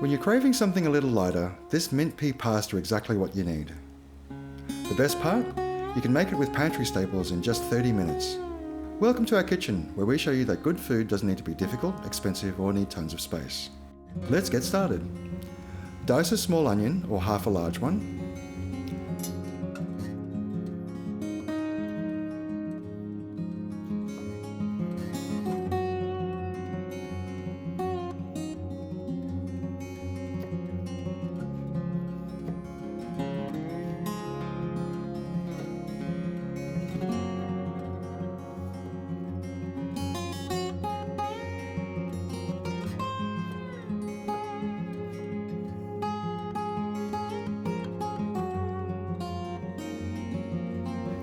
When you're craving something a little lighter, this mint pea pasta is exactly what you need. The best part? You can make it with pantry staples in just 30 minutes. Welcome to our kitchen, where we show you that good food doesn't need to be difficult, expensive, or need tons of space. Let's get started. Dice a small onion, or half a large one.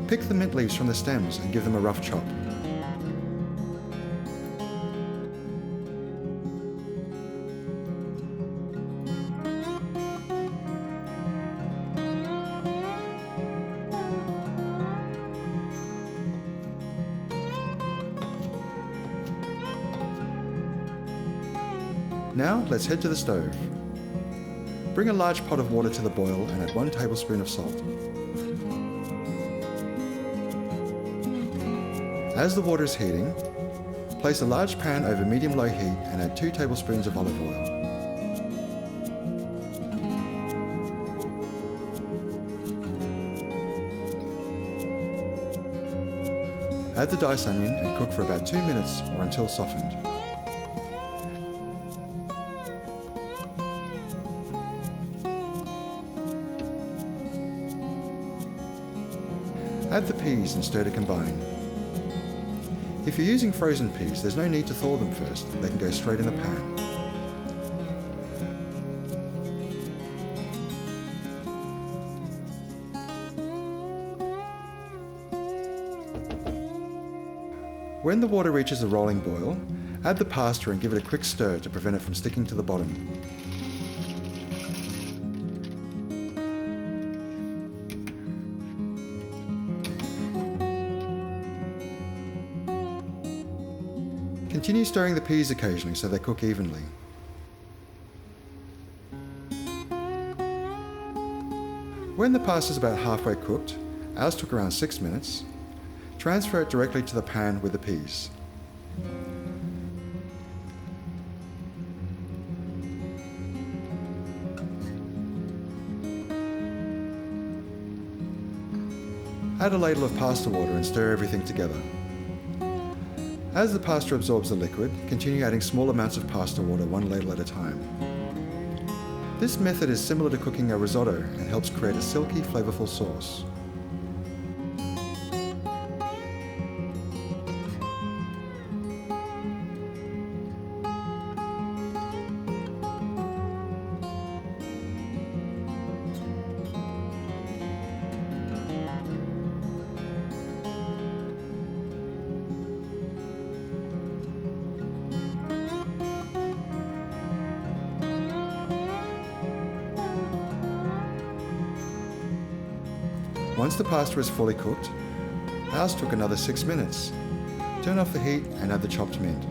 Pick the mint leaves from the stems and give them a rough chop. Now let's head to the stove. Bring a large pot of water to the boil and add 1 tablespoon of salt. As the water is heating, place a large pan over medium-low heat and add 2 tablespoons of olive oil. Add the diced onion and cook for about 2 minutes or until softened. Add the peas and stir to combine. If you're using frozen peas, there's no need to thaw them first, they can go straight in the pan. When the water reaches a rolling boil, add the pasta and give it a quick stir to prevent it from sticking to the bottom. Continue stirring the peas occasionally so they cook evenly. When the pasta is about halfway cooked, ours took around 6 minutes, transfer it directly to the pan with the peas. Add a ladle of pasta water and stir everything together. As the pasta absorbs the liquid, continue adding small amounts of pasta water 1 ladle at a time. This method is similar to cooking a risotto and helps create a silky, flavorful sauce. Once the pasta is fully cooked, ours took another 6 minutes. Turn off the heat and add the chopped mint.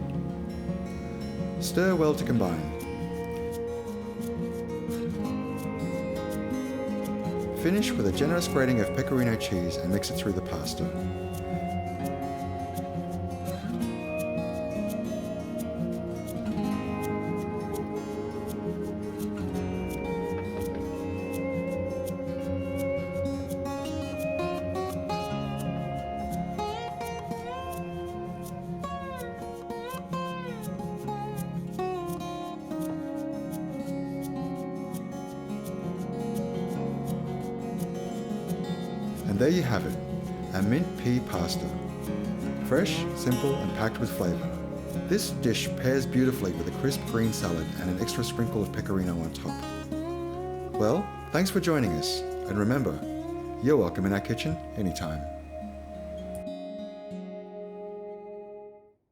Stir well to combine. Finish with a generous grating of Pecorino cheese and mix it through the pasta. And there you have it, a mint pea pasta. Fresh, simple, and packed with flavour. This dish pairs beautifully with a crisp green salad and an extra sprinkle of pecorino on top. Well, thanks for joining us, and remember, you're welcome in our kitchen anytime.